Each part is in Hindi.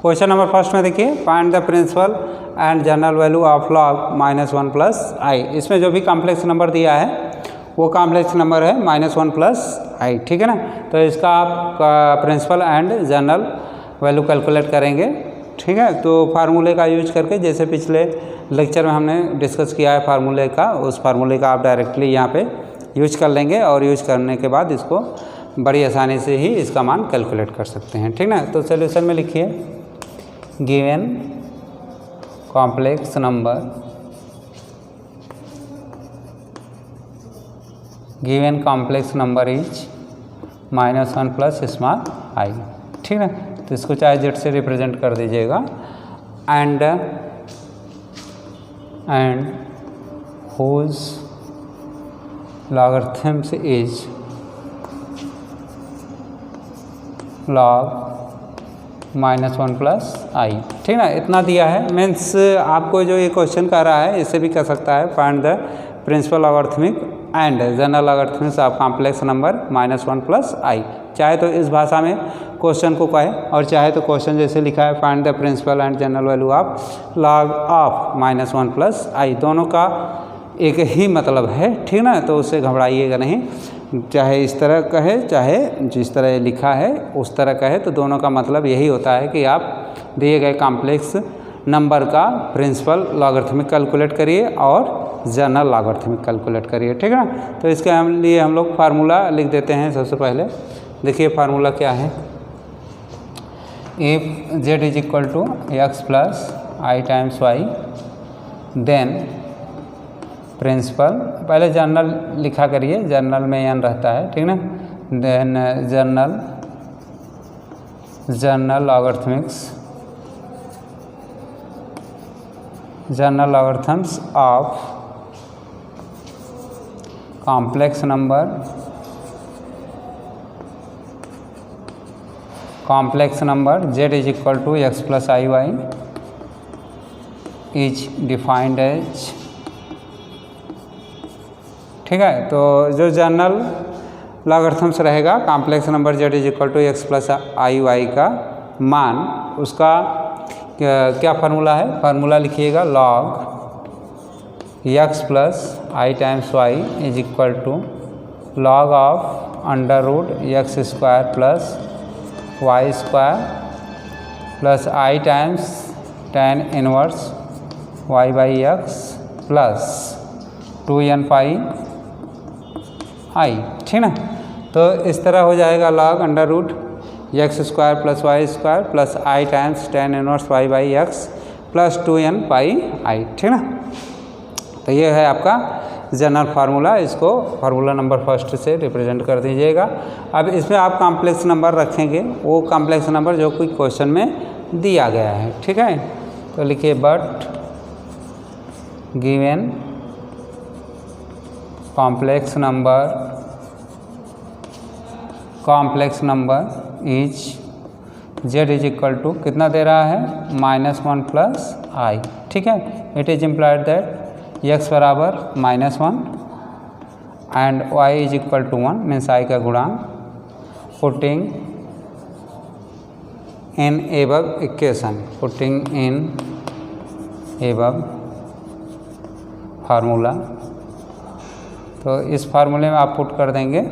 क्वेश्चन नंबर फर्स्ट में देखिए, find the principal and general value of log -1 plus i. इसमें जो भी कॉम्प्लेक्स नंबर दिया है वो कॉम्प्लेक्स नंबर है -1 प्लस आई, ठीक है ना। तो इसका आप principal and general value calculate करेंगे, ठीक है। तो फार्मूले का यूज करके, जैसे पिछले लेक्चर में हमने डिस्कस किया है फार्मूले का, उस फार्मूले का आप डायरेक्टली यहाँ पे यूज कर लेंगे और यूज करने के बाद इसको बड़ी आसानी से ही इसका मान कैलकुलेट कर सकते हैं, ठीक ना। तो सोल्यूशन में लिखिए, given complex number is -1 plus small I, ठीक है। तो इसको चाहे जेड से रिप्रेजेंट कर दीजिएगा। And whose logarithms is log -1 plus i, ठीक ना। इतना दिया है, मीन्स आपको जो ये क्वेश्चन कर रहा है इससे भी कर सकता है, find the principal logarithmic and general logarithms of complex number -1 plus i. चाहे तो इस भाषा में क्वेश्चन को कहे और चाहे तो क्वेश्चन जैसे लिखा है, find the principal and general value of log of -1 plus i. दोनों का एक ही मतलब है, ठीक ना। तो उससे घबराइएगा नहीं, चाहे इस तरह कहे चाहे जिस तरह लिखा है उस तरह कहे, तो दोनों का मतलब यही होता है कि आप दिए गए कॉम्प्लेक्स नंबर का प्रिंसिपल लॉगरिथमिक कैलकुलेट करिए और जनरल लॉगरिथमिक कैलकुलेट करिए, ठीक है ना। तो इसके लिए हम लोग फार्मूला लिख देते हैं। सबसे पहले देखिए फार्मूला क्या है, if z is equal to x plus i times y, then principal, पहले जनरल लिखा करिए, जनरल में n रहता है, ठीक ना। Then general logarithms of complex number z is equal to x plus i y is defined as, ठीक है। तो जो जनरल लॉगरिथम्स रहेगा complex number z is equal to x plus i y का मान, उसका क्या फार्मूला है, फार्मूला लिखिएगा, log x plus i times y is equal to log of under root x square plus y square plus i times tan inverse y by x plus 2n pi i, ठीक ना। तो इस तरह हो जाएगा, log under root x square plus y square plus i times tan inverse y by x plus 2n pi i, ठीक ना। तो ये है आपका जनरल फार्मूला, इसको फार्मूला नंबर फर्स्ट से रिप्रेजेंट कर दीजिएगा। अब इसमें आप कॉम्प्लेक्स नंबर रखेंगे, वो कॉम्प्लेक्स नंबर जो कोई क्वेश्चन में दिया गया है, ठीक है। तो लिखिए, but given complex number is z is equal to कितना दे रहा है, -1 प्लस आई, ठीक है। It is implied that x बराबर -1 and y is equal to 1, means i का गुणांक, putting in above equation, formula. तो इस फार्मूले में आप पुट कर देंगे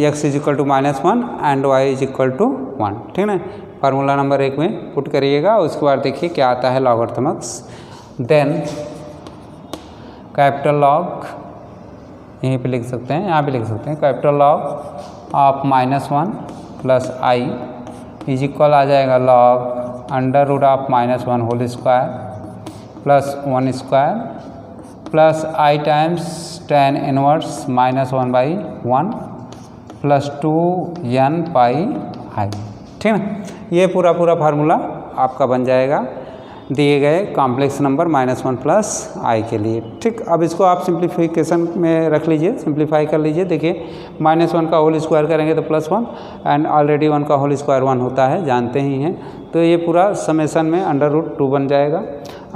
x is equal to -1 and y is equal to 1, ठीक है। फार्मूला नंबर 1 में पुट करिएगा। उसके बाद देखिए क्या आता है, लॉगरिथम्स, देन कैपिटल लॉग, यहीं पे लिख सकते हैं, यहाँ पे लिख सकते हैं, capital log of -1 plus I is equal आ जाएगा log under root of -1 whole square plus 1 square plus i times tan inverse -1 by 1 plus 2n pi i, ठीक है। ये पूरा फार्मूला आपका बन जाएगा दिए गए कॉम्प्लेक्स नंबर -1 प्लस आई के लिए, ठीक। अब इसको आप सिंप्लीफिकेशन में रख लीजिए, सिंप्लीफाई कर लीजिए। देखिए -1 का होल स्क्वायर करेंगे तो +1 एंड ऑलरेडी 1 का होल स्क्वायर 1 होता है, जानते ही हैं। तो ये पूरा समेसन में √2 बन जाएगा।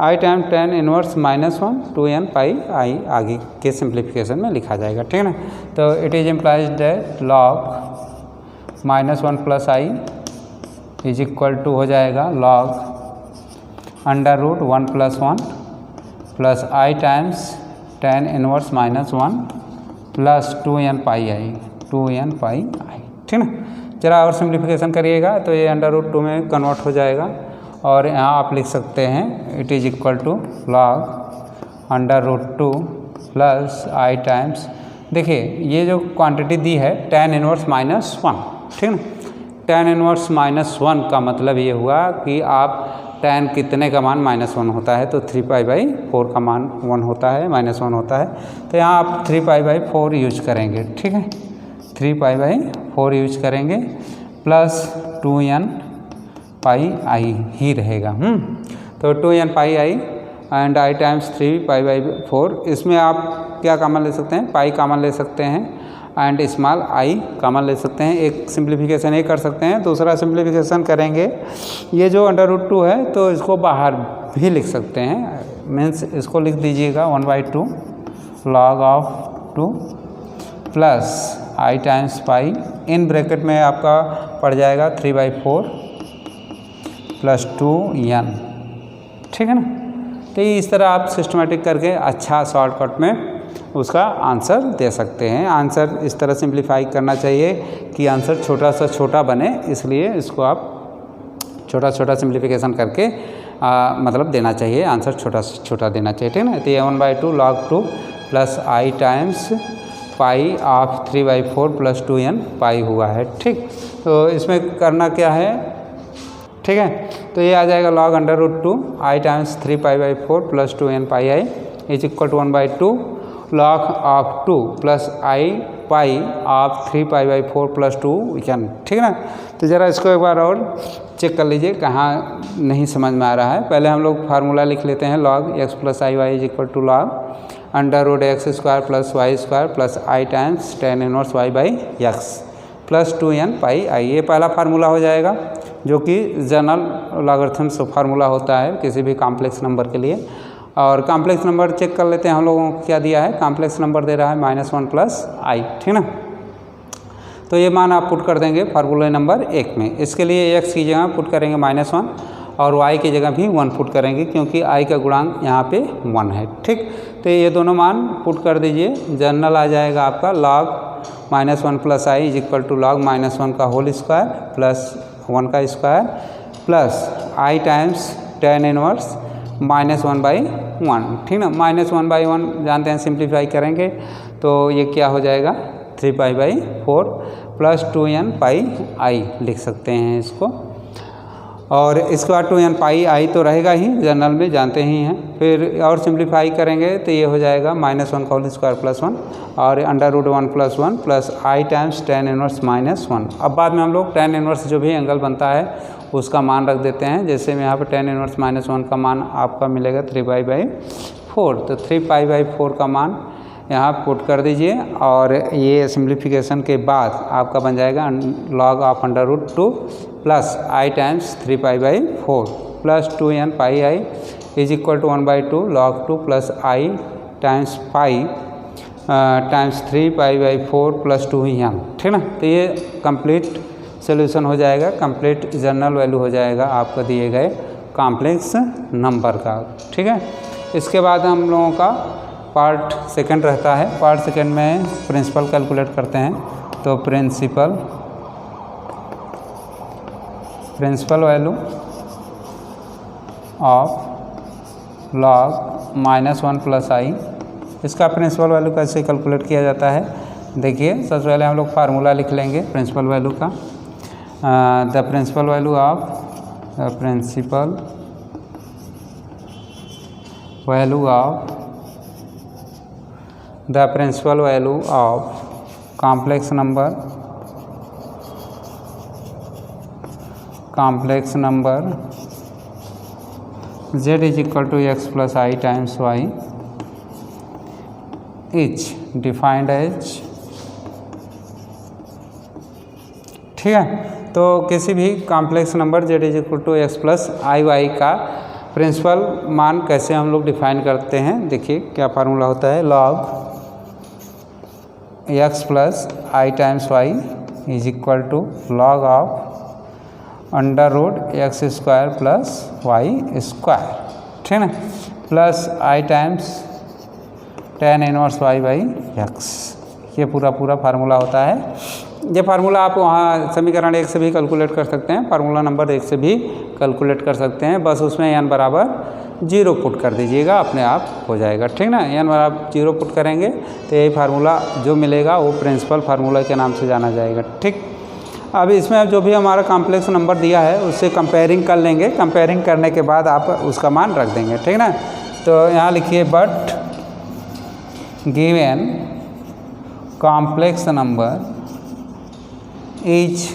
आई time tan inverse -1 2n pi आई आगे के सिंप्लीफिकेशन में लिखा जाएगा, ठीक है ना। तो it is implies that log -1 plus I is equal to हो जाएगा log under root 1 + 1 plus i times tan inverse -1 plus 2n pi i, ठीक ना। जरा और सिंप्लीफिकेशन करिएगा तो ये अंडर रूट 2 में कन्वर्ट हो जाएगा और यहाँ आप लिख सकते हैं it is equal to log under root 2 plus i times, देखिए ये जो क्वांटिटी दी है tan इनवर्स -1, ठीक ना। tan इनवर्स -1 का मतलब ये हुआ कि आप tan कितने का मान -1 होता है तो 3π/4 का मान 1 होता है, -1 होता है, तो यहाँ आप 3π/4 यूज करेंगे, ठीक है। 3π/4 यूज करेंगे प्लस 2n पाई आई ही रहेगा। तो 2n pi I and I times 3π/4, इसमें आप क्या कॉमन ले सकते हैं, पाई कॉमन ले सकते हैं एंड स्मॉल आई कॉमन ले सकते हैं। एक सिंप्लीफिकेशन ये कर सकते हैं। दूसरा सिंप्लीफिकेशन करेंगे, ये जो अंडर रूट 2 है तो इसको बाहर भी लिख सकते हैं, मीन्स इसको लिख दीजिएगा 1/2 log of 2 plus i times pi, in bracket में आपका पड़ जाएगा 3/4 प्लस 2n, ठीक है ना। तो इस तरह आप सिस्टमेटिक करके अच्छा शॉर्टकट में उसका आंसर दे सकते हैं। आंसर इस तरह सिंप्लीफाई करना चाहिए कि आंसर छोटा सा छोटा बने, इसलिए इसको आप छोटा छोटा सिंप्लीफिकेशन करके मतलब देना चाहिए, आंसर छोटा से छोटा देना चाहिए, ठीक है ना। तो ये 1/2 log 2 plus i times pi of 3/4 plus 2n पाई हुआ है, ठीक। तो इसमें करना क्या है, ठीक है। तो ये आ जाएगा log under root 2 i times 3π/4 plus 2n pi i is equal to 1/2 log of 2 plus i pi of 3π/4 plus 2n, ठीक है ना। तो ज़रा इसको एक बार और चेक कर लीजिए कहाँ नहीं समझ में आ रहा है। पहले हम लोग फार्मूला लिख लेते हैं, log x plus i y is equal to log under root x² plus y² plus i times tan inverse y/x plus 2n pi i, ये पहला फार्मूला हो जाएगा जो कि जनरल लॉगरिथम्स फार्मूला होता है किसी भी कॉम्प्लेक्स नंबर के लिए। और कॉम्प्लेक्स नंबर चेक कर लेते हैं हम लोगों को क्या दिया है, कॉम्प्लेक्स नंबर दे रहा है -1 प्लस आई, ठीक ना। तो ये मान आप पुट कर देंगे फार्मूला नंबर 1 में। इसके लिए x की जगह पुट करेंगे -1 और y की जगह भी 1 पुट करेंगे क्योंकि i का गुणांक यहाँ पे 1 है, ठीक। तो ये दोनों मान पुट कर दीजिए, जनरल आ जाएगा आपका log -1 plus I is equal to log -1 का होल स्क्वायर प्लस 1 का square plus i times tan inverse -1/1, ठीक ना। -1/1 जानते हैं, सिंप्लीफाई करेंगे तो ये क्या हो जाएगा 3π/4 प्लस 2n पाई आई लिख सकते हैं इसको। और इसके बाद 2n पाई आई तो रहेगा ही, जनरल में जानते ही हैं। फिर और सिंप्लीफाई करेंगे तो ये हो जाएगा -1 का होल स्क्वायर प्लस 1 और under root 1 plus 1 plus i times tan inverse -1। अब बाद में हम लोग tan इनवर्स जो भी एंगल बनता है उसका मान रख देते हैं। जैसे में यहाँ पर tan इनवर्स -1 का मान आपका मिलेगा 3π/4, तो 3π/4 का मान यहाँ पुट कर दीजिए और ये सिंप्लीफिकेशन के बाद आपका बन जाएगा log of under root 2 plus i times 3π/4 plus 2n pi i is equal to 1/2 log 2 plus i times pi times 3π/4 plus 2n, ठीक ना। तो ये कंप्लीट सोल्यूशन हो जाएगा, कंप्लीट जनरल वैल्यू हो जाएगा आपको दिए गए कॉम्प्लेक्स नंबर का, ठीक है। इसके बाद हम लोगों का पार्ट सेकंड रहता है। पार्ट सेकंड में प्रिंसिपल कैलकुलेट करते हैं। तो principal value of log -1 plus i, इसका प्रिंसिपल वैल्यू कैसे कैलकुलेट किया जाता है, देखिए। सबसे पहले हम लोग फार्मूला लिख लेंगे प्रिंसिपल वैल्यू का। The principal value of complex number z is equal to x plus I times y is defined as, ठीक है। तो किसी भी complex number z is equal to x plus i y का प्रिंसिपल मान कैसे हम लोग डिफाइन करते हैं, देखिए क्या फार्मूला होता है। Log x plus i times y is equal to log of under root x square plus y square, ठीक है, plus i times tan inverse y by x. ये पूरा फार्मूला होता है। ये फार्मूला आप वहाँ समीकरण 1 से भी कैलकुलेट कर सकते हैं, फार्मूला नंबर 1 से भी कैलकुलेट कर सकते हैं। बस उसमें n बराबर 0 पुट कर दीजिएगा, अपने आप हो जाएगा, ठीक ना। n बराबर 0 पुट करेंगे तो यही फार्मूला जो मिलेगा वो प्रिंसिपल फार्मूला के नाम से जाना जाएगा, ठीक। अब इसमें जो भी हमारा कॉम्प्लेक्स नंबर दिया है उससे कंपेयरिंग कर लेंगे, कंपेयरिंग करने के बाद आप उसका मान रख देंगे, ठीक ना। तो यहाँ लिखिए but given complex number is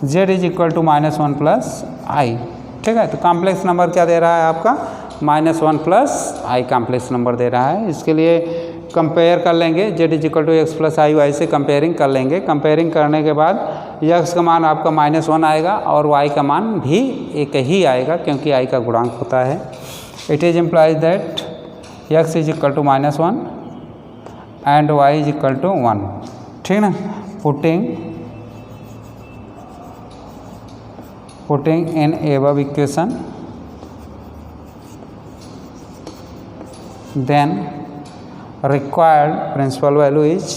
z is equal to -1 plus i, ठीक है। तो कॉम्प्लेक्स नंबर क्या दे रहा है आपका, -1 प्लस आई कॉम्प्लेक्स नंबर दे रहा है। इसके लिए कंपेयर कर लेंगे, z is equal to x plus i y से कंपेयरिंग कर लेंगे। कंपेयरिंग करने के बाद x का मान आपका -1 आएगा और y का मान भी एक ही आएगा क्योंकि i का गुणांक होता है। It is implies that x is equal to -1 and y is equal to 1, ठीक ना। Putting in above equation then required principal value is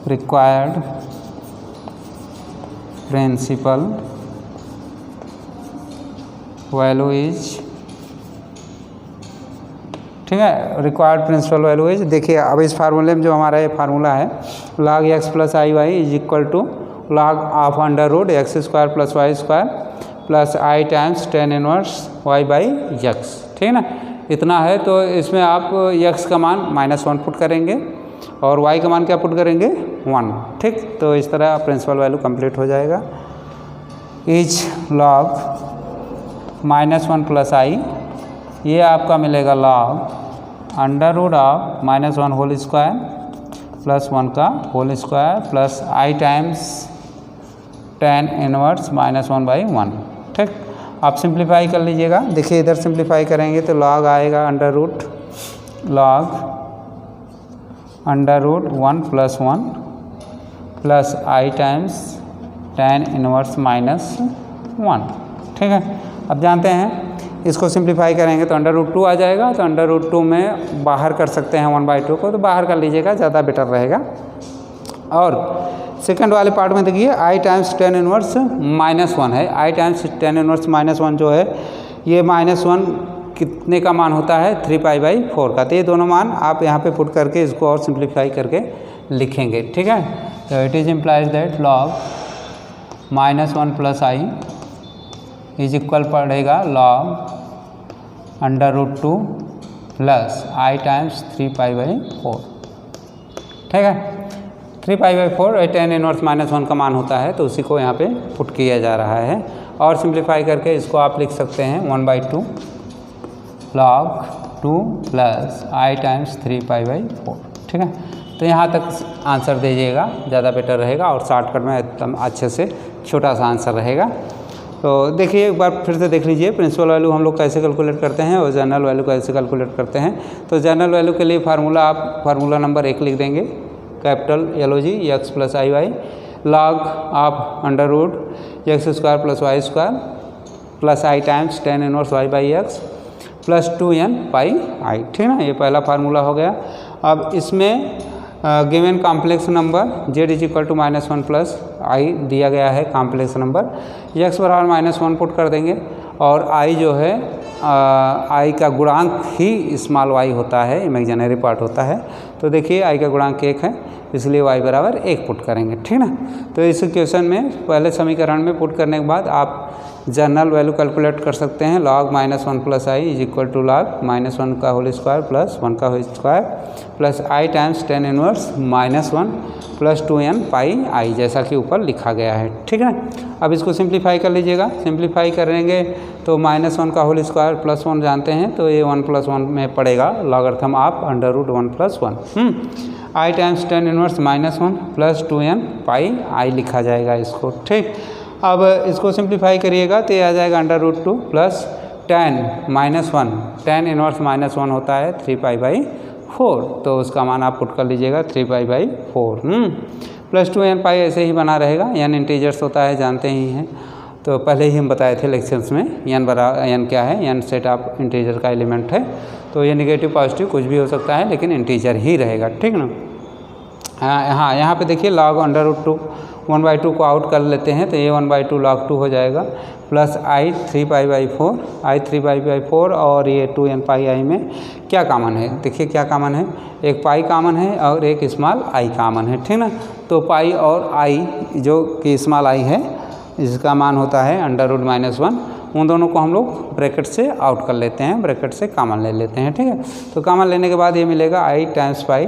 required principal value is, ठीक है, रिक्वायर्ड प्रिंसिपल वैल्यू इज। देखिए अब इस फार्मूले में जो हमारा ये फार्मूला है log x plus i y is equal to log of under root x square plus y square plus i times tan inverse y by x, ठीक है ना। इतना है तो इसमें आप x का मान -1 पुट करेंगे और y का मान क्या पुट करेंगे 1, ठीक। तो इस तरह प्रिंसिपल वैल्यू कंप्लीट हो जाएगा। इज log -1 प्लस आई, ये आपका मिलेगा log under root of -1 whole square plus 1 का whole square plus i times tan inverse -1 by 1, ठीक। आप सिंप्लीफाई कर लीजिएगा। देखिए इधर सिंप्लीफाई करेंगे तो log आएगा under root log under root 1 plus 1 plus i times tan inverse -1, ठीक है। अब जानते हैं इसको सिंप्लीफाई करेंगे तो अंडर रूट 2 आ जाएगा। तो अंडर रूट 2 में बाहर कर सकते हैं 1/2 को, तो बाहर कर लीजिएगा, ज़्यादा बेटर रहेगा। और सेकंड वाले पार्ट में देखिए आई टाइम्स tan इनवर्स -1 है। आई टाइम्स tan इनवर्स -1 जो है ये -1 कितने का मान होता है 3π/4 का। तो ये दोनों मान आप यहाँ पे पुट करके इसको और सिंप्लीफाई करके लिखेंगे, ठीक है। तो it is implies that log -1 plus I is equal पड़ेगा log under root 2 plus i times 3π/4, ठीक है। 3π/4 tan इनवर्स -1 का मान होता है तो उसी को यहाँ पे पुट किया जा रहा है। और सिंप्लीफाई करके इसको आप लिख सकते हैं 1/2 log 2 प्लस आई टाइम्स 3π/4, ठीक है। तो यहाँ तक आंसर दीजिएगा, ज़्यादा बेटर रहेगा और शॉर्टकट में एकदम अच्छे से छोटा सा आंसर रहेगा। तो देखिए एक बार फिर से देख लीजिए प्रिंसिपल वैल्यू हम लोग कैसे कैलकुलेट करते हैं और जनरल वैल्यू कैसे कैलकुलेट करते हैं। तो जनरल वैल्यू के लिए फार्मूला आप फार्मूला नंबर 1 लिख देंगे, capital LOG x plus i y log of under root x square plus y square plus i times tan inverse y by x plus 2n pi i, ठीक है ना। ये पहला फार्मूला हो गया। अब इसमें given complex number z is equal to -1 plus i दिया गया है कॉम्प्लेक्स नंबर, x बराबर -1 पुट कर देंगे और i जो है i का गुणांक ही स्मॉल y होता है, इमेजिनरी पार्ट होता है। तो देखिए i का गुणांक 1 है इसलिए y बराबर 1 पुट करेंगे, ठीक ना। तो इस क्वेश्चन में पहले समीकरण में पुट करने के बाद आप जनरल वैल्यू कैलकुलेट कर सकते हैं। log -1 plus I is equal to log -1 का होल स्क्वायर प्लस 1 का whole square plus i times tan inverse -1 plus 2n pi i, जैसा कि ऊपर लिखा गया है, ठीक है ना। अब इसको सिंप्लीफाई कर लीजिएगा। सिंप्लीफाई करेंगे तो -1 का होल स्क्वायर प्लस 1 जानते हैं तो ये 1 + 1 में पड़ेगा logarithm of under root 1 + 1 i times tan inverse -1 plus 2n pi i लिखा जाएगा इसको, ठीक। अब इसको सिंप्लीफाई करिएगा तो ये आ जाएगा under root 2 plus tan -1 tan inverse -1 होता है 3π/4, तो उसका मान आप पुट कर लीजिएगा 3π/4। प्लस 2n पाई ऐसे ही बना रहेगा। n इंटीजर्स होता है, जानते ही हैं, तो पहले ही हम बताए थे लेक्चर्स में। n क्या है, n सेट ऑफ इंटीजर का एलिमेंट है, तो ये नेगेटिव पॉजिटिव कुछ भी हो सकता है लेकिन इंटीजर ही रहेगा, ठीक ना। हाँ, यहाँ पे देखिए log √2 1/2 को आउट कर लेते हैं तो ये 1/2 log 2 हो जाएगा, प्लस i 3π/4, i 3π/4 और ये 2n पाई i में क्या कॉमन है, देखिए क्या कॉमन है, एक पाई कॉमन है और एक स्मॉल i कॉमन है, ठीक ना। तो पाई और i जो कि स्मॉल i है इसका मान होता है √-1, उन दोनों को हम लोग ब्रैकेट से आउट कर लेते हैं, ब्रैकेट से कॉमन ले लेते हैं, ठीक है। तो कॉमन लेने के बाद ये मिलेगा i times pi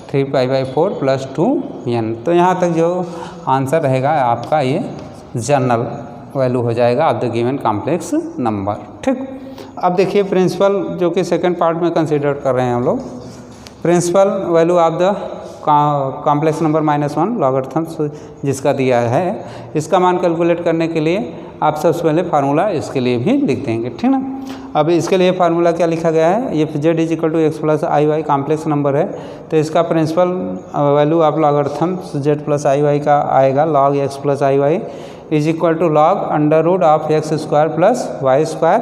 3π/4 plus 2n। तो यहाँ तक जो आंसर रहेगा आपका ये जनरल वैल्यू हो जाएगा of the given complex number, ठीक। अब देखिए प्रिंसिपल जो कि सेकंड पार्ट में कंसीडर कर रहे हैं हम लोग, principal value of the complex number -1 logarithms जिसका दिया है, इसका मान कैलकुलेट करने के लिए आप सबसे पहले फार्मूला इसके लिए भी लिख देंगे, ठीक ना। अब इसके लिए फार्मूला क्या लिखा गया है, ये z = x + iy complex number है, तो इसका principal value of logarithms z + iy का आएगा log x + iy = log √(x² + y²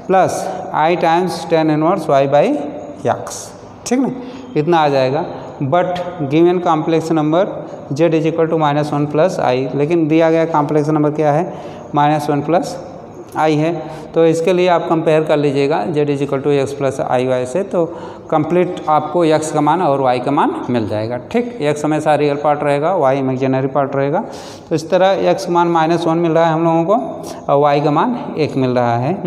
plus i times tan 1 y/x, ठीक ना, इतना आ जाएगा। But given complex number z = -1 + i, लेकिन दिया गया कॉम्प्लेक्स नंबर क्या है, -1 + i है, तो इसके लिए आप कंपेयर कर लीजिएगा z = x + iy से, तो कंप्लीट आपको x का मान और y का मान मिल जाएगा, ठीक। x हमेशा रियल पार्ट रहेगा, y इमेजिनरी पार्ट रहेगा, तो इस तरह x का मान -1 मिल रहा है हम लोगों को और y का मान 1 मिल रहा है।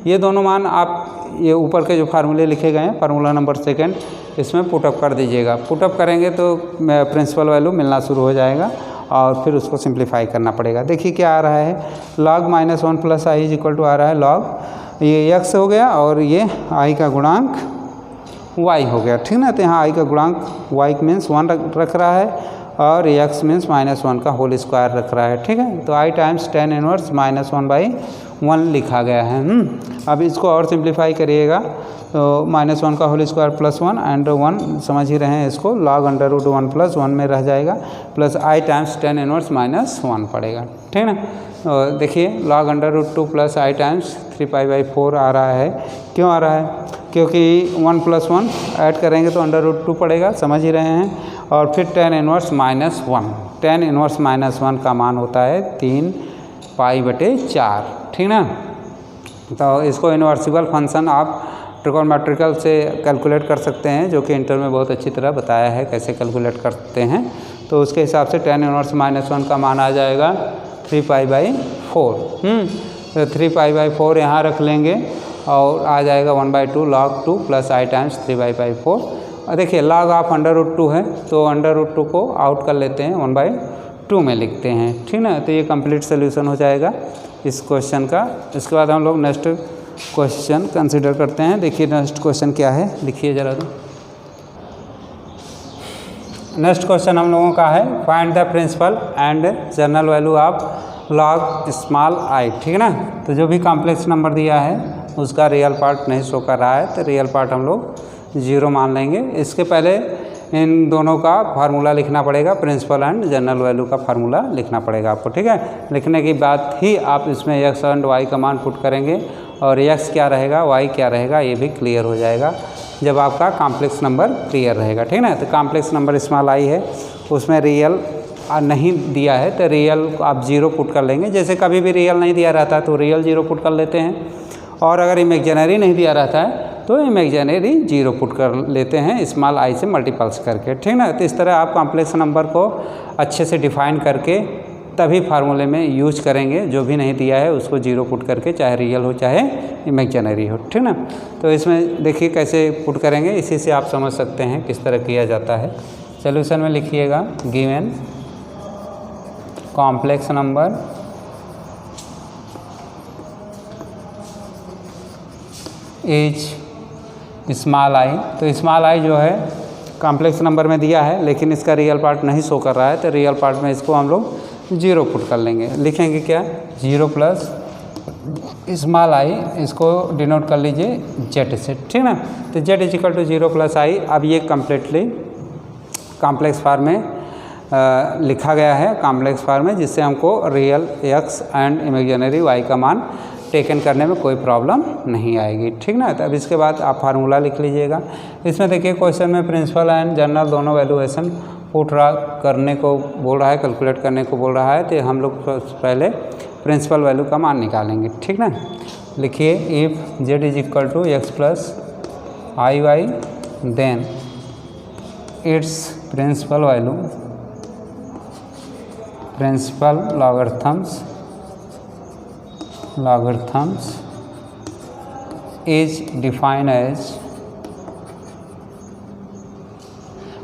ये दोनों मान आप ये ऊपर के जो फार्मूले लिखे गए हैं, फार्मूला नंबर 2 इसमें पुटअप कर दीजिएगा। पुटअप करेंगे तो प्रिंसिपल वैल्यू मिलना शुरू हो जाएगा और फिर उसको सिंप्लीफाई करना पड़ेगा। देखिए क्या आ रहा है, log -1 + i = आ रहा है log ये x हो गया और ये i का गुणांक y हो गया, ठीक ना। तो यहाँ i का गुणांक y मीन्स 1 रख रहा है और x मीन्स -1 का होल स्क्वायर रख रहा है, ठीक है। तो i टाइम्स tan 1 -1/1 लिखा गया है। अब इसको और सिंप्लीफाई करिएगा तो -1 का होल स्क्वायर प्लस 1 एंड 1 समझ ही रहे हैं इसको, log √1 + 1 में रह जाएगा, प्लस i टाइम्स tan 1 -1 पड़ेगा, ठीक ना। तो देखिए log √2 + i टाइम्स 3π/4 आ रहा है, क्यों आ रहा है, क्योंकि 1 + 1 ऐड करेंगे तो √2 पड़ेगा, समझ ही रहे हैं, और फिर tan 1 -1, tan 1 -1 का मान होता है 3π/4, ठीक ना। तो इसको इन्वर्सिबल फंक्शन आप ट्रिगोनोमेट्रिकल से कैलकुलेट कर सकते हैं, जो कि इंटर में बहुत अच्छी तरह बताया है कैसे कैलकुलेट करते हैं। तो उसके हिसाब से tan 1 -1 का मान आ जाएगा 3π/4। तो 3π/4 यहाँ रख लेंगे और आ जाएगा 1/2 log 2 + i टाइम्स 3π/4। और देखिए log ऑफ √2 है तो √2 को आउट कर लेते हैं, 1/2 में लिखते हैं, ठीक ना। तो ये कंप्लीट सोल्यूशन हो जाएगा इस क्वेश्चन का। इसके बाद हम लोग नेक्स्ट क्वेश्चन कंसीडर करते हैं। देखिए नेक्स्ट क्वेश्चन क्या है, लिखिए ज़रा तो। नेक्स्ट क्वेश्चन हम लोगों का है find the principal and general value of log small i, ठीक है ना। तो जो भी कॉम्प्लेक्स नंबर दिया है उसका रियल पार्ट नहीं शो कर रहा है, तो रियल पार्ट हम लोग 0 मान लेंगे। इसके पहले इन दोनों का फार्मूला लिखना पड़ेगा, प्रिंसिपल एंड जनरल वैल्यू का फार्मूला लिखना पड़ेगा आपको, ठीक है। लिखने के बाद ही आप इसमें x एंड y का मान पुट करेंगे और x क्या रहेगा y क्या रहेगा ये भी क्लियर हो जाएगा जब आपका कॉम्प्लेक्स नंबर क्लियर रहेगा, ठीक है ना। तो कॉम्प्लेक्स नंबर स्मॉल i है, उसमें रियल नहीं दिया है तो रियल आप 0 पुट कर लेंगे। जैसे कभी भी रियल नहीं दिया रहता तो रियल 0 पुट कर लेते हैं, और अगर इमेजिनरी नहीं दिया रहता है तो इमेजिनरी 0 पुट कर लेते हैं स्मॉल i से मल्टीपल्स करके, ठीक ना। तो इस तरह आप कॉम्प्लेक्स नंबर को अच्छे से डिफाइन करके तभी फार्मूले में यूज करेंगे। जो भी नहीं दिया है उसको 0 पुट करके, चाहे रियल हो चाहे इमेजिनरी हो, ठीक ना। तो इसमें देखिए कैसे पुट करेंगे, इसी से आप समझ सकते हैं किस तरह किया जाता है। सोल्यूशन में लिखिएगा given complex number is small i। तो स्मॉल i जो है कॉम्प्लेक्स नंबर में दिया है लेकिन इसका रियल पार्ट नहीं शो कर रहा है, तो रियल पार्ट में इसको हम लोग 0 पुट कर लेंगे। लिखेंगे क्या, 0 प्लस स्मॉल i, इसको डिनोट कर लीजिए z से, ठीक ना। तो z = 0 + i। अब ये कम्प्लीटली कॉम्प्लेक्स फॉर्म में लिखा गया है कॉम्प्लेक्स फॉर्म में, जिससे हमको real x and imaginary y का मान टेकन करने में कोई प्रॉब्लम नहीं आएगी, ठीक ना। तो अब इसके बाद आप फार्मूला लिख लीजिएगा। इसमें देखिए क्वेश्चन में प्रिंसिपल एंड जनरल दोनों वैल्यूएशन पुट करने को बोल रहा है, कैलकुलेट करने को बोल रहा है। तो हम लोग पहले प्रिंसिपल वैल्यू का मान निकालेंगे, ठीक ना। लिखिए if z is equal to x plus i y then its principal value principal logarithms is defined as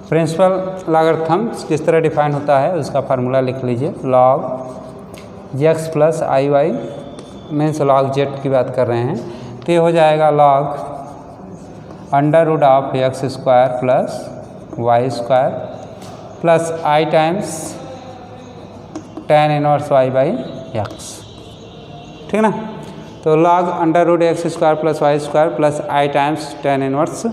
principal logarithms किस तरह डिफाइन होता है उसका फार्मूला लिख लीजिए। log x plus i Y means log z की बात कर रहे हैं, तो ये हो जाएगा log under root of x square plus y square plus i times tan inverse y by x, ठीक ना। तो log under root x square plus y square plus i times tan inverse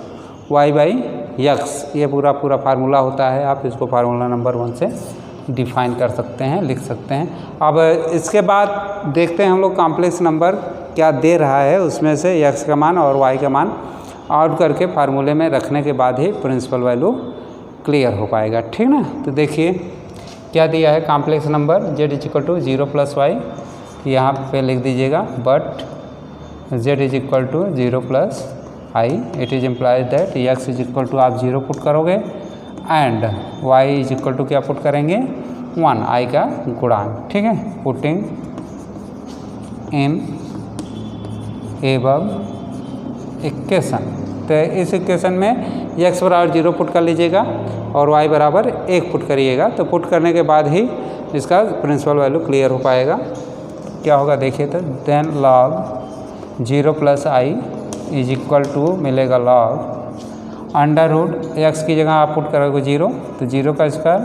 y by x, ये पूरा फार्मूला होता है। आप इसको फार्मूला नंबर 1 से डिफाइन कर सकते हैं, लिख सकते हैं। अब इसके बाद देखते हैं हम लोग कॉम्प्लेक्स नंबर क्या दे रहा है, उसमें से x का मान और y का मान आउट करके फार्मूले में रखने के बाद ही प्रिंसिपल वैल्यू क्लियर हो पाएगा, ठीक ना। तो देखिए क्या दिया है complex number z is equal to 0 plus y, यहाँ पे लिख दीजिएगा but z is equal to 0 plus i, it is implies that x is equal to आप 0 पुट करोगे and y is equal to क्या पुट करेंगे 1, i का गुणांक, ठीक है। पुटिंग इन एबव इक्वेशन, तो इस इक्वेशन में x बराबर 0 पुट कर लीजिएगा और y बराबर 1 पुट करिएगा। तो पुट करने के बाद ही इसका प्रिंसिपल वैल्यू क्लियर हो पाएगा। क्या होगा देखिए, तो then log 0 plus I is equal to मिलेगा log अंडर रूट एक्स की जगह आप पुट करोगे 0, तो 0 का स्क्वायर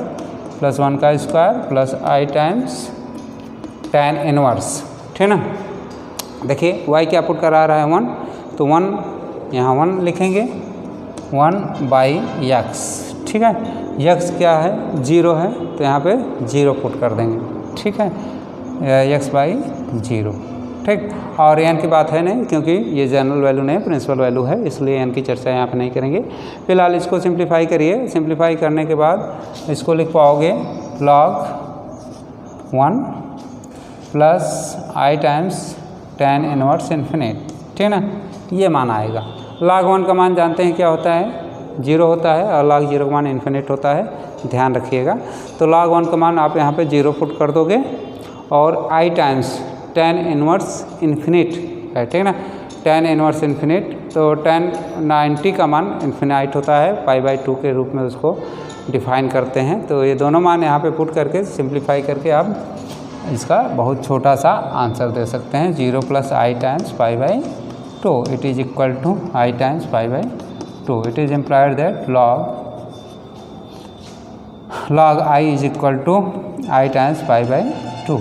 प्लस 1 का square plus i times tan inverse, ठीक ना। देखिए y क्या पुट करा रहा है 1, तो 1 यहाँ 1 लिखेंगे 1 बाई एक्स, ठीक है। x क्या है 0 है, तो यहाँ पे 0 पुट कर देंगे, ठीक है, x बाई 0, ठीक। और n की बात है नहीं, क्योंकि ये जनरल वैल्यू नहीं प्रिंसिपल वैल्यू है, इसलिए n की चर्चा यहाँ पे नहीं करेंगे। फिलहाल इसको सिंप्लीफाई करिए। सिंप्लीफाई करने के बाद इसको लिख पाओगे log 1 plus i times tan inverse infinite, ठीक ना, ये मान आएगा। log 1 का मान जानते हैं क्या होता है 0 होता है और log 0 का मान इन्फिनिट होता है, ध्यान रखिएगा। तो log 1 का मान आप यहाँ पे 0 पुट कर दोगे और आई टाइम्स tan इनवर्स इन्फिनिट है, ठीक ना, tan इनवर्स इन्फिनिट, तो tan 90 का मान इन्फिनाइट होता है, π/2 के रूप में उसको डिफाइन करते हैं। तो ये दोनों मान यहाँ पे पुट करके सिंप्लीफाई करके आप इसका बहुत छोटा सा आंसर दे सकते हैं 0 plus i times π/2 it is equal to i times π/2। It is implied that log i is equal to i times π/2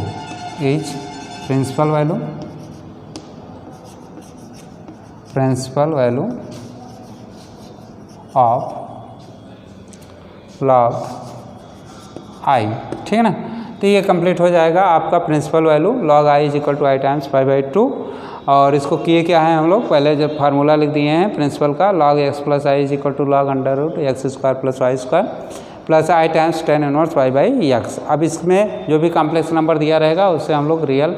is principal value of log i, ठीक है ना। तो ये कंप्लीट हो जाएगा आपका principal value log i is equal to i times π/2। और इसको किए क्या है हम लोग, पहले जब फार्मूला लिख दिए हैं प्रिंसिपल का log x plus I is equal to log under root x square plus y square plus i times tan inverse y by x. अब इसमें जो भी कॉम्प्लेक्स नंबर दिया रहेगा उससे हम लोग रियल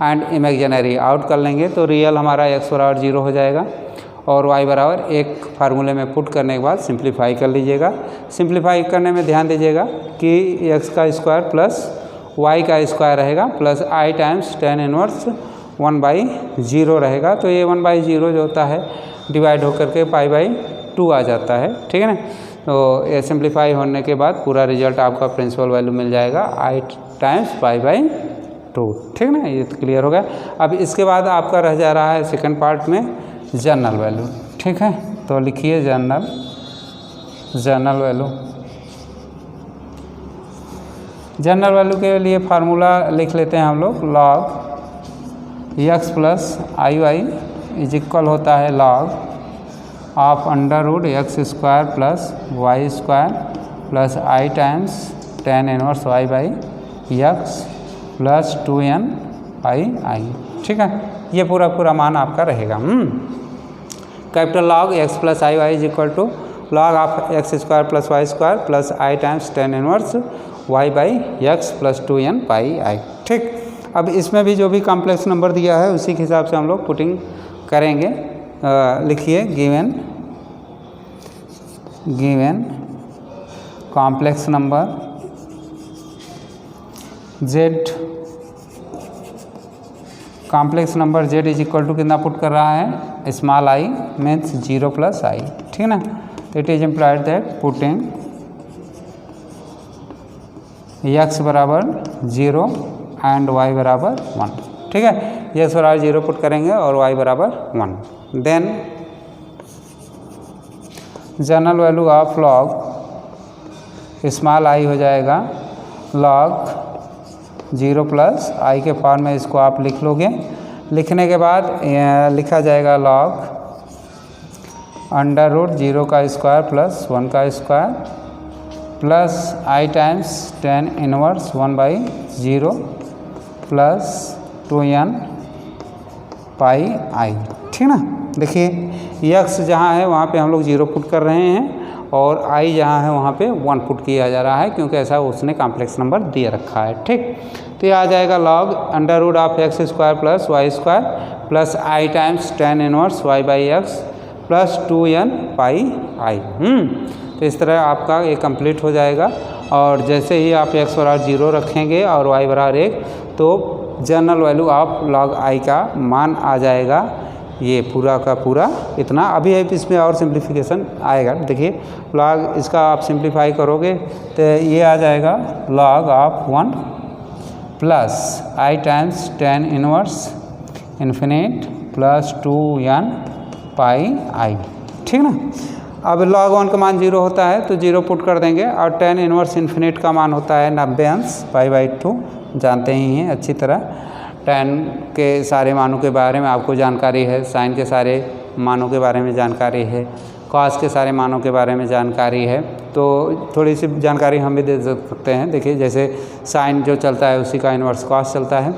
एंड इमेजिनरी आउट कर लेंगे। तो रियल हमारा x बराबर 0 हो जाएगा और y बराबर 1 फार्मूले में पुट करने के बाद सिंप्लीफाई कर लीजिएगा। सिंप्लीफाई करने में ध्यान दीजिएगा कि x का स्क्वायर प्लस y का स्क्वायर रहेगा plus i times tan inverse 1/0 रहेगा। तो ये 1/0 जो होता है डिवाइड होकर के π/2 आ जाता है, ठीक है ना। तो ये सिंप्लीफाई होने के बाद पूरा रिजल्ट आपका प्रिंसिपल वैल्यू मिल जाएगा आई टाइम्स π/2, ठीक ना। ये तो क्लियर हो गया। अब इसके बाद आपका रह जा रहा है सेकंड पार्ट में जनरल वैल्यू, ठीक है। तो लिखिए जनरल वैल्यू के लिए फार्मूला लिख लेते हैं हम लोग log x plus i y is equal होता है log of under root x square plus y square plus i times tan inverse y by x plus 2n pi i। ठीक है, ये पूरा मान आपका रहेगा। Capital log x plus i y is equal to log of x square plus y square plus i times tan inverse y by x plus 2n pi i। ठीक, अब इसमें भी जो भी कॉम्प्लेक्स नंबर दिया है उसी के हिसाब से हम लोग पुटिंग करेंगे। लिखिए given complex number z, complex number z is equal to कितना पुट कर रहा है, small i means 0 plus i। ठीक है ना, तो it is implied that putting x बराबर 0 एंड y बराबर 1। ठीक है, x बराबर 0 पुट करेंगे और y बराबर 1। Then general value of log small i हो जाएगा लॉग 0 प्लस i के फॉर्म में इसको आप लिख लोगे। लिखने के बाद लिखा जाएगा लॉग अंडर रूट 0 का स्क्वायर प्लस 1 का square plus i times tan inverse 1 by 0 plus 2n pi i। ठीक ना, देखिए x जहाँ है वहाँ पे हम लोग 0 पुट कर रहे हैं और i जहाँ है वहाँ पे 1 पुट किया जा रहा है क्योंकि ऐसा उसने कॉम्प्लेक्स नंबर दिए रखा है। ठीक, तो ये आ जाएगा log under root of x square plus y square plus i times tan inverse y by x plus 2n pi i। तो इस तरह आपका ये कंप्लीट हो जाएगा। और जैसे ही आप x बराबर 0 रखेंगे और y बराबर 1 तो general value of log i का मान आ जाएगा ये पूरा का पूरा इतना। अभी इसमें और सिंप्लीफिकेशन आएगा। देखिए लॉग इसका आप सिंप्लीफाई करोगे तो ये आ जाएगा log of 1 plus i times tan inverse infinite plus 2n pi i। ठीक ना, अब log 1 का मान 0 होता है तो 0 पुट कर देंगे और tan इनवर्स इन्फिनिट का मान होता है 90 अंश पाई बाई 2, जानते ही हैं अच्छी तरह। tan के सारे मानों के बारे में आपको जानकारी है, sin के सारे मानों के बारे में जानकारी है, cos के सारे मानों के बारे में जानकारी है। तो थोड़ी सी जानकारी हम भी दे सकते हैं। देखिए जैसे sin जो चलता है उसी का इन्वर्स cos चलता है,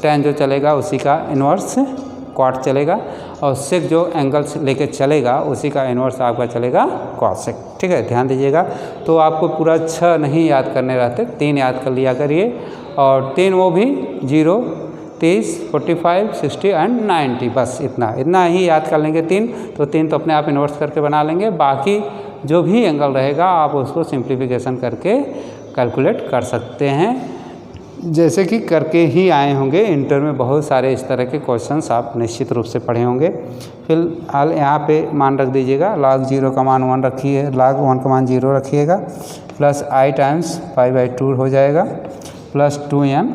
tan जो चलेगा उसी का इन्वर्स cot चलेगा और sec जो एंगल्स लेके चलेगा उसी का इन्वर्स आपका चलेगा cosec। ठीक है, ध्यान दीजिएगा। तो आपको पूरा 6 नहीं याद करने रहते, 3 याद कर लिया करिए और 3 वो भी 0, 30, 45, 60 एंड 90, बस इतना ही याद कर लेंगे 3 तो 3 तो अपने आप इन्वर्स करके बना लेंगे। बाकी जो भी एंगल रहेगा आप उसको सिंप्लीफिकेशन करके कैलकुलेट कर सकते हैं, जैसे कि करके ही आए होंगे। इंटर में बहुत सारे इस तरह के क्वेश्चंस आप निश्चित रूप से पढ़े होंगे। फिलहाल यहाँ पे मान रख दीजिएगा, log 0 का मान 1 रखिए, log 1 का मान 0 रखिएगा plus i times pi by 2 हो जाएगा प्लस 2n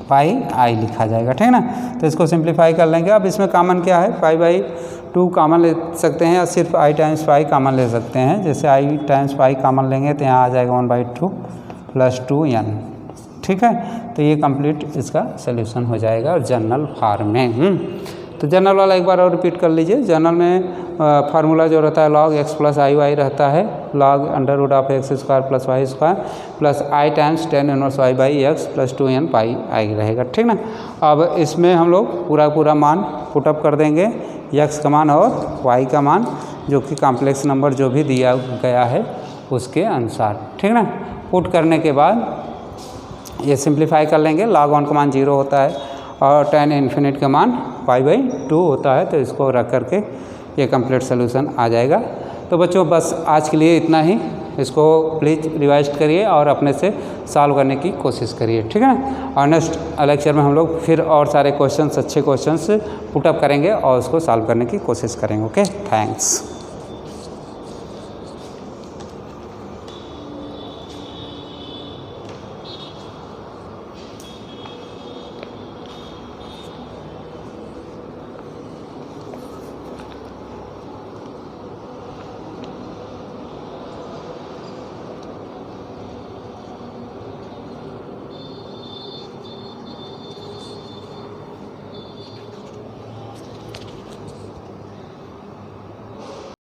पाई i लिखा जाएगा। ठीक है ना, तो इसको सिंप्लीफाई कर लेंगे। अब इसमें कॉमन क्या है, पाई बाई 2 कॉमन ले सकते हैं या सिर्फ i टाइम्स पाई कॉमन ले सकते हैं। जैसे i टाइम्स पाई कॉमन लेंगे तो यहाँ आ जाएगा 1/2 प्लस 2n। ठीक है, तो ये कंप्लीट इसका सलूशन हो जाएगा जनरल फार्म में। तो जनरल वाला एक बार और रिपीट कर लीजिए। जनरल में फार्मूला जो रहता है log x plus i y रहता है, log under root of x square plus y square plus i times tan inverse y by x plus 2n pi i रहेगा। ठीक ना, अब इसमें हम लोग पूरा मान पुटअप कर देंगे, x का मान और y का मान जो कि कॉम्प्लेक्स नंबर जो भी दिया गया है उसके अनुसार। ठीक ना, पुट करने के बाद ये सिंप्लीफाई कर लेंगे। log 1 का मान 0 होता है और tan इन्फिनिट का मान पाई बाई 2 होता है, तो इसको रख करके ये कंप्लीट सोल्यूशन आ जाएगा। तो बच्चों बस आज के लिए इतना ही। इसको प्लीज़ रिवाइज करिए और अपने से सॉल्व करने की कोशिश करिए। ठीक है ना, और नेक्स्ट लेक्चर में हम लोग फिर और सारे क्वेश्चंस, अच्छे क्वेश्चंस पुटअप करेंगे और उसको सॉल्व करने की कोशिश करेंगे। Okay, thanks.